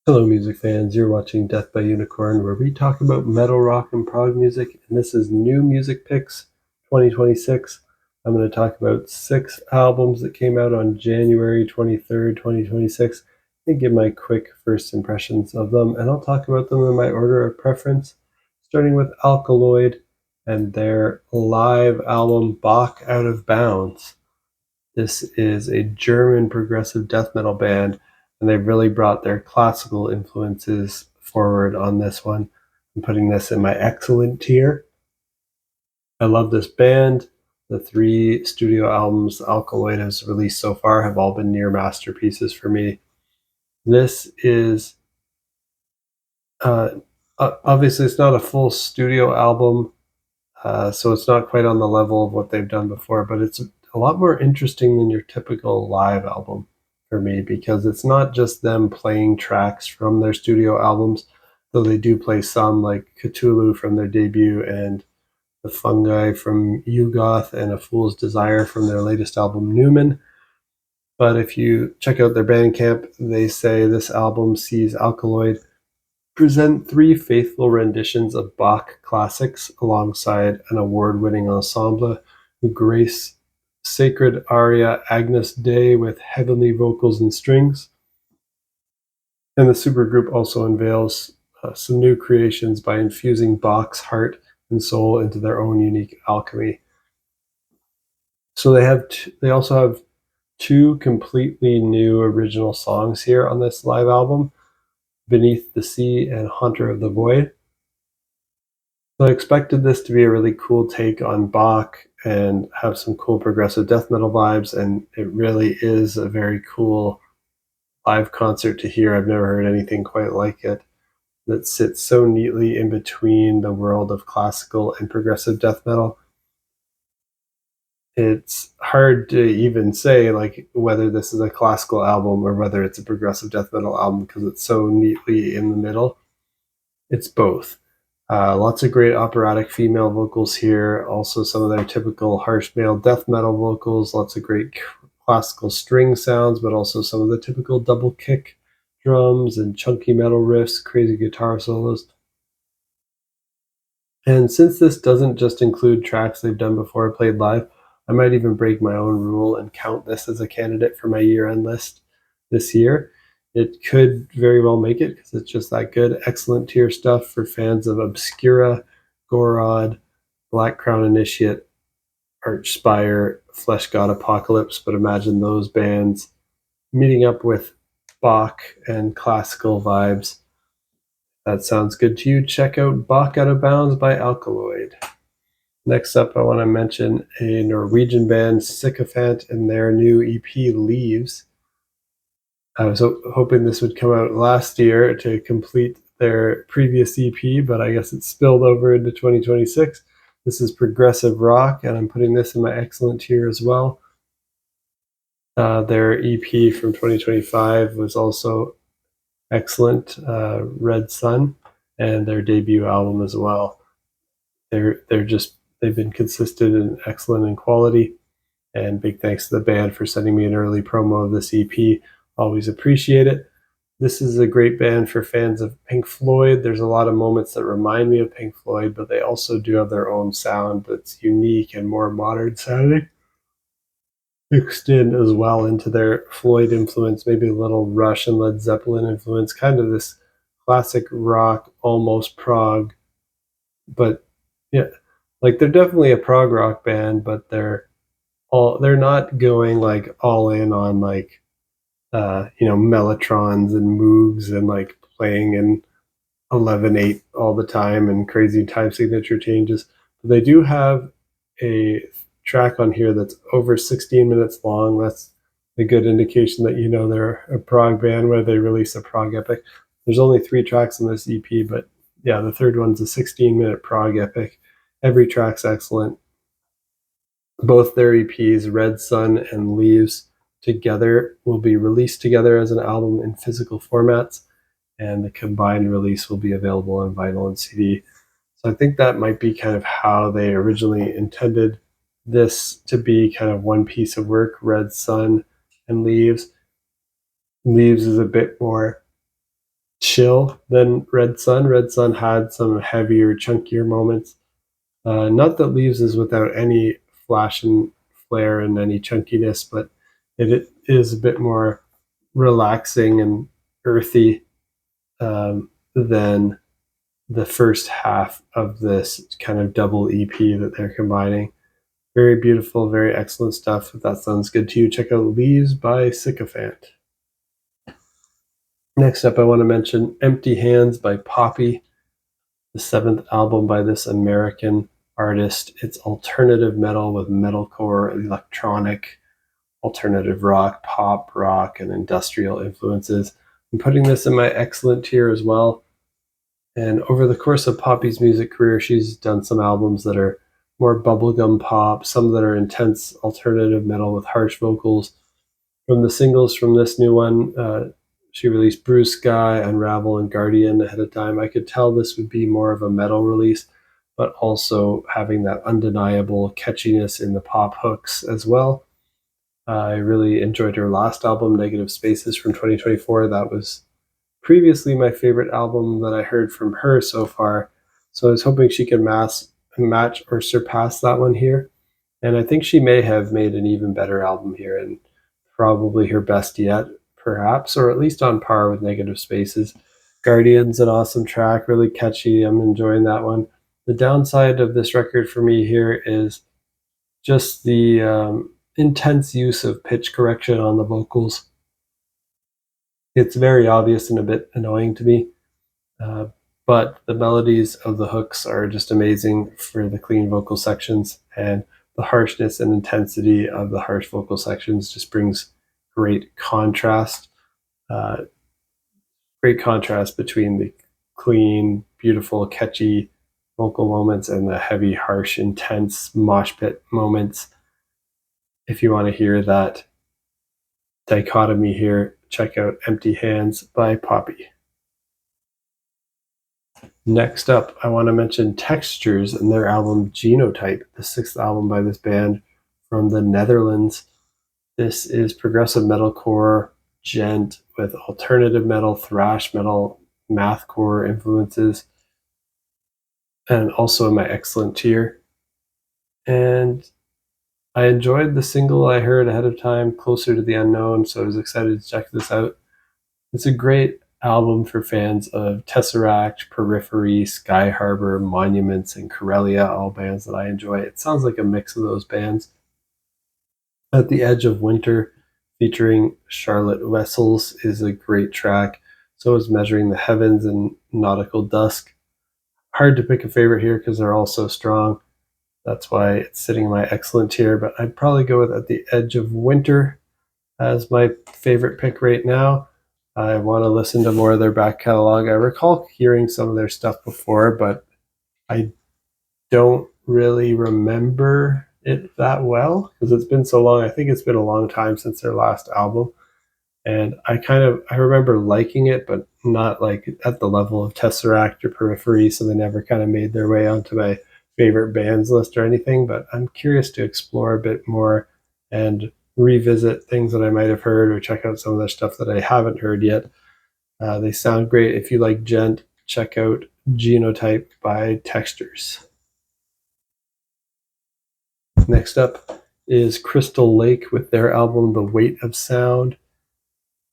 Hello, music fans. You're watching Death by Unicorn, where we talk about metal, rock, and prog music. And this is New Music Picks 2026. I'm going to talk about 6 albums that came out on January 23rd, 2026, and give my quick first impressions of them. And I'll talk about them in my order of preference, starting with Alkaloid and their live album Bach Out of Bounds. This is a German progressive death metal band, and they've really brought their classical influences forward on this one. I'm putting this in my excellent tier. I love this band. The 3 studio albums Alkaloid has released so far have all been near masterpieces for me. This is obviously it's not a full studio album, so it's not quite on the level of what they've done before, but it's a lot more interesting than your typical live album for me, because it's not just them playing tracks from their studio albums, though they do play some, like Cthulhu from their debut and The Fungi from Yugoth and A Fool's Desire from their latest album Newman. But if you check out their Bandcamp, they say this album sees Alkaloid present 3 faithful renditions of Bach classics alongside an award-winning ensemble who grace sacred aria Agnus Dei with heavenly vocals and strings. And the supergroup also unveils some new creations by infusing Bach's heart and soul into their own unique alchemy. So they also have 2 completely new original songs here on this live album, Beneath the Sea and Haunter of the Void. So I expected this to be a really cool take on Bach and have some cool progressive death metal vibes, and it really is a very cool live concert to hear. I've never heard anything quite like it, that sits so neatly in between the world of classical and progressive death metal. It's hard to even say like whether this is a classical album or whether it's a progressive death metal album, because it's so neatly in the middle. It's both. Lots of great operatic female vocals here. Also, some of their typical harsh male death metal vocals. Lots of great classical string sounds, but also some of the typical double kick drums and chunky metal riffs, crazy guitar solos. And since this doesn't just include tracks they've done before played live, I might even break my own rule and count this as a candidate for my year-end list this year. It could very well make it because it's just that good. Excellent tier stuff for fans of Obscura, Gorod, Black Crown Initiate, Archspire, Flesh God Apocalypse. But imagine those bands meeting up with Bach and classical vibes. That sounds good to you. Check out Bach Out of Bounds by Alkaloid. Next up, I want to mention a Norwegian band, Sykofant, and their new EP, Leaves. I was hoping this would come out last year to complete their previous EP, but I guess it spilled over into 2026. This is progressive rock, and I'm putting this in my excellent tier as well. Their EP from 2025 was also excellent, Red Sun, and their debut album as well. They've been consistent and excellent in quality. And big thanks to the band for sending me an early promo of this EP. Always appreciate it. This is a great band for fans of Pink Floyd. There's a lot of moments that remind me of Pink Floyd, but they also do have their own sound that's unique and more modern sounding, mixed in as well into their Floyd influence, maybe a little Rush and Led Zeppelin influence, kind of this classic rock, almost prog. But yeah, like they're definitely a prog rock band, but they're not going like all in on like mellotrons and moogs and like playing in 11/8 all the time and crazy time signature changes. But they do have a track on here that's over 16 minutes long. That's a good indication that they're a prog band where they release a prog epic. There's only 3 tracks in this EP, but yeah, the third one's a 16-minute prog epic. Every track's excellent. Both their EPs, Red Sun and Leaves, together will be released together as an album in physical formats, and the combined release will be available on vinyl and CD. So I think that might be kind of how they originally intended this to be, kind of one piece of work, Red Sun and Leaves. Leaves is a bit more chill than Red Sun. Red Sun had some heavier, chunkier moments. Not that Leaves is without any flash and flare and any chunkiness, but it is a bit more relaxing and earthy than the first half of this kind of double EP that they're combining. Very beautiful, very excellent stuff. If that sounds good to you, check out Leaves by Sykofant. Next up, I want to mention Empty Hands by Poppy, the 7th album by this American artist. It's alternative metal with metalcore, electronic, alternative rock, pop rock, and industrial influences. I'm putting this in my excellent tier as well. And over the course of Poppy's music career, she's done some albums that are more bubblegum pop, some that are intense alternative metal with harsh vocals. From the singles from this new one, she released Bruised Sky, Unravel, and Guardian ahead of time. I could tell this would be more of a metal release, but also having that undeniable catchiness in the pop hooks as well. I really enjoyed her last album, Negative Spaces, from 2024. That was previously my favorite album that I heard from her so far. So I was hoping she could match or surpass that one here. And I think she may have made an even better album here, and probably her best yet, perhaps, or at least on par with Negative Spaces. Guardian's an awesome track, really catchy. I'm enjoying that one. The downside of this record for me here is just the intense use of pitch correction on the vocals. It's very obvious and a bit annoying to me, but the melodies of the hooks are just amazing for the clean vocal sections, and the harshness and intensity of the harsh vocal sections just brings great contrast. Great contrast between the clean, beautiful, catchy vocal moments and the heavy, harsh, intense mosh pit moments. If you want to hear that dichotomy here, check out Empty Hands by Poppy. Next up, I want to mention Textures and their album Genotype, the 6th album by this band from the Netherlands. This is progressive metalcore, gent with alternative metal, thrash metal, mathcore influences, and also in my excellent tier. And I enjoyed the single I heard ahead of time, Closer to the Unknown, so I was excited to check this out. It's a great album for fans of Tesseract, Periphery, Sky Harbor, Monuments, and Corellia, all bands that I enjoy. It sounds like a mix of those bands. At the Edge of Winter, featuring Charlotte Wessels, is a great track. So is Measuring the Heavens and Nautical Dusk. Hard to pick a favorite here because they're all so strong. That's why it's sitting in my excellent tier, but I'd probably go with At the Edge of Winter as my favorite pick right now. I want to listen to more of their back catalog. I recall hearing some of their stuff before, but I don't really remember it that well because it's been so long. I think it's been a long time since their last album. And I remember liking it, but not like at the level of Tesseract or Periphery, so they never kind of made their way onto my favorite bands list or anything. But I'm curious to explore a bit more and revisit things that I might have heard or check out some of their stuff that I haven't heard yet. They sound great. If you like gent, check out Genotype by Textures. Next up is Crystal Lake with their album The Weight of Sound.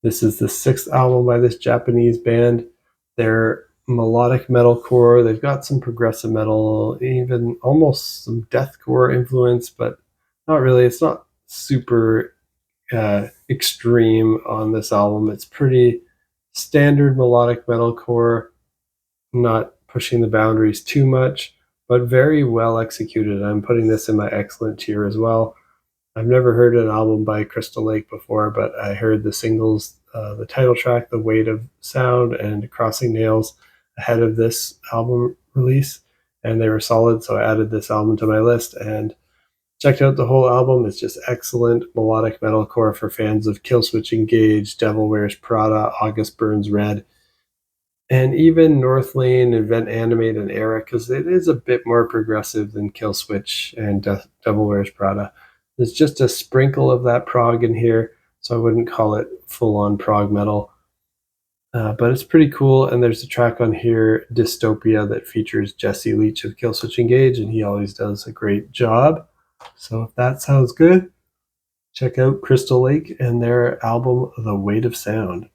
This is the 6th album by this Japanese band. They're melodic metalcore. They've got some progressive metal, even almost some deathcore influence, but not really. It's not super extreme on this album. It's pretty standard melodic metalcore, not pushing the boundaries too much, but very well executed. I'm putting this in my excellent tier as well. I've never heard an album by Crystal Lake before, but I heard the singles, the title track, The Weight of Sound, and Crossing Nails ahead of this album release, and they were solid, so I added this album to my list and checked out the whole album. It's just excellent melodic metalcore for fans of Killswitch Engage, Devil Wears Prada, August Burns Red, and even Northlane, Event Animate, and Era, because it is a bit more progressive than Killswitch and Devil Wears Prada. There's just a sprinkle of that prog in here, so I wouldn't call it full-on prog metal. But it's pretty cool, and there's a track on here, Dystopia, that features Jesse Leach of Killswitch Engage, and he always does a great job. So if that sounds good, check out Crystal Lake and their album, The Weight of Sound.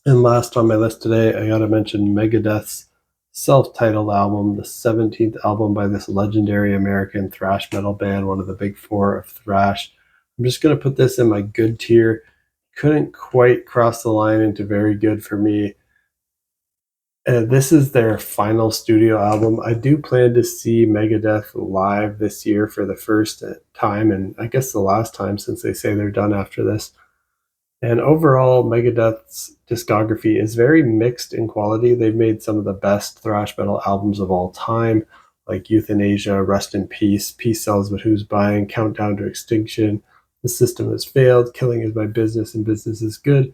And last on my list today, I gotta mention Megadeth's self-titled album, the 17th album by this legendary American thrash metal band, one of the big four of thrash. I'm just gonna put this in my good tier. Couldn't quite cross the line into very good for me. This is their final studio album. I do plan to see Megadeth live this year for the first time, and I guess the last time, since they say they're done after this. And overall, Megadeth's discography is very mixed in quality. They've made some of the best thrash metal albums of all time, like Euthanasia, Rest in Peace, Peace Sells But Who's Buying, Countdown to Extinction, The System Has Failed, Killing Is My Business, and Business Is Good.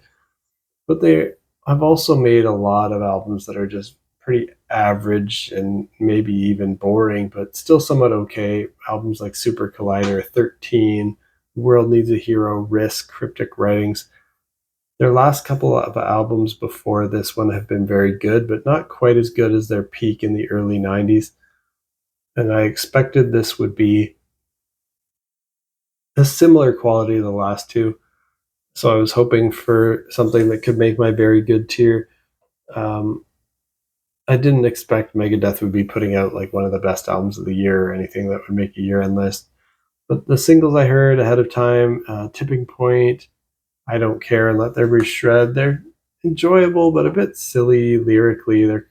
But they have also made a lot of albums that are just pretty average and maybe even boring, but still somewhat okay. Albums like Super Collider, 13, World Needs a Hero, Risk, Cryptic Writings. Their last couple of albums before this one have been very good, but not quite as good as their peak in the early 90s. And I expected this would be a similar quality to the last two. So I was hoping for something that could make my very good tier. I didn't expect Megadeth would be putting out like one of the best albums of the year or anything that would make a year-end list. But the singles I heard ahead of time, Tipping Point, I Don't Care, and Let There Be Shred, they're enjoyable but a bit silly lyrically. They're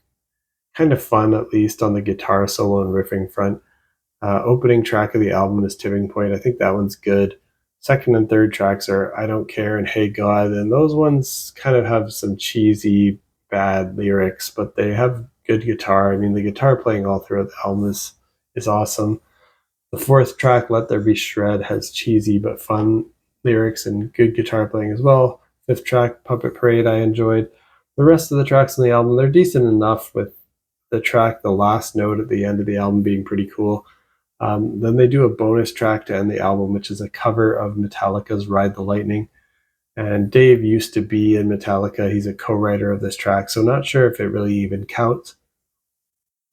kind of fun, at least on the guitar solo and riffing front. Opening track of the album is Tipping Point. I think that one's good. Second and third tracks are I Don't Care and Hey God, and those ones kind of have some cheesy, bad lyrics, but they have good guitar. I mean, the guitar playing all throughout the album is awesome. The fourth track, Let There Be Shred, has cheesy but fun lyrics and good guitar playing as well. Fifth track, Puppet Parade, I enjoyed. The rest of the tracks on the album, they're decent enough, with the track, the last note at the end of the album, being pretty cool. Then they do a bonus track to end the album, which is a cover of Metallica's Ride the Lightning. And Dave used to be in Metallica. He's a co-writer of this track, so not sure if it really even counts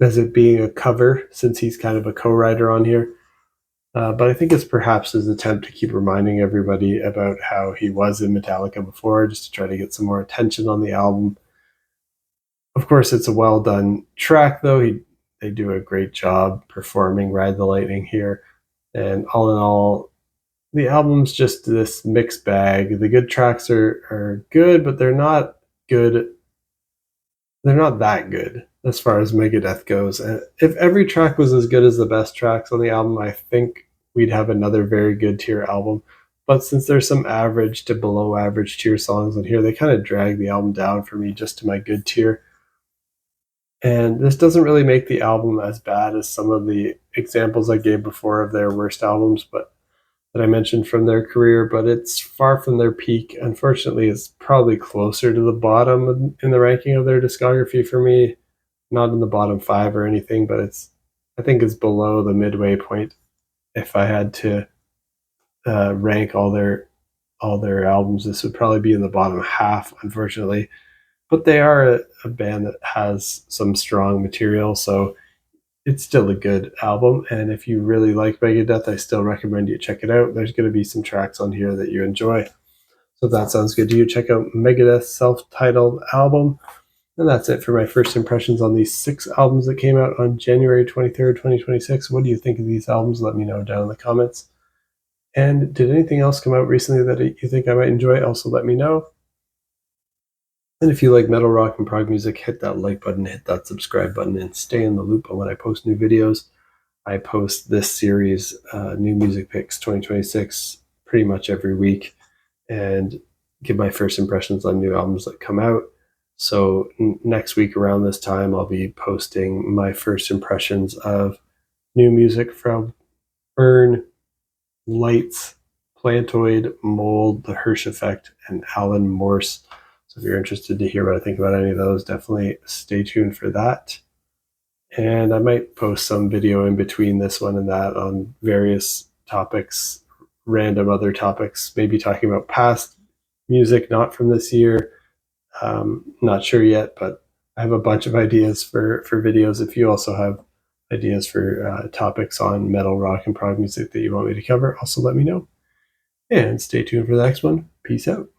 as it being a cover, since he's kind of a co-writer on here. But I think it's perhaps his attempt to keep reminding everybody about how he was in Metallica before, just to try to get some more attention on the album. Of course, it's a well-done track, though. They do a great job performing Ride the Lightning here. And all in all, the album's just this mixed bag. The good tracks are good, but they're not good. They're not that good as far as Megadeth goes. And if every track was as good as the best tracks on the album, I think we'd have another very good tier album. But since there's some average to below average tier songs on here, they kind of drag the album down for me just to my good tier. And this doesn't really make the album as bad as some of the examples I gave before of their worst albums, but that I mentioned from their career, but it's far from their peak. Unfortunately, it's probably closer to the bottom in the ranking of their discography for me. Not in the bottom 5 or anything, but I think it's below the midway point. If I had to rank all their albums, this would probably be in the bottom half, unfortunately. But they are a band that has some strong material, so it's still a good album. And if you really like Megadeth, I still recommend you check it out. There's going to be some tracks on here that you enjoy. So if that sounds good to you, check out Megadeth's self-titled album. And that's it for my first impressions on these 6 albums that came out on January 23rd, 2026. What do you think of these albums? Let me know down in the comments. And did anything else come out recently that you think I might enjoy? Also let me know. And if you like metal, rock, and prog music, hit that like button, hit that subscribe button, and stay in the loop on when I post new videos. I post this series, New Music Picks 2026, pretty much every week, and give my first impressions on new albums that come out. So next week around this time, I'll be posting my first impressions of new music from Burn, Lights, Plantoid, Mold, The Hirsch Effect, and Alan Morse. So if you're interested to hear what I think about any of those, definitely stay tuned for that. And I might post some video in between this one and that on various topics, random other topics, maybe talking about past music, not from this year, Not sure yet, but I have a bunch of ideas for videos. If you also have ideas for topics on metal, rock, and prog music that you want me to cover, also let me know. And stay tuned for the next one. Peace out.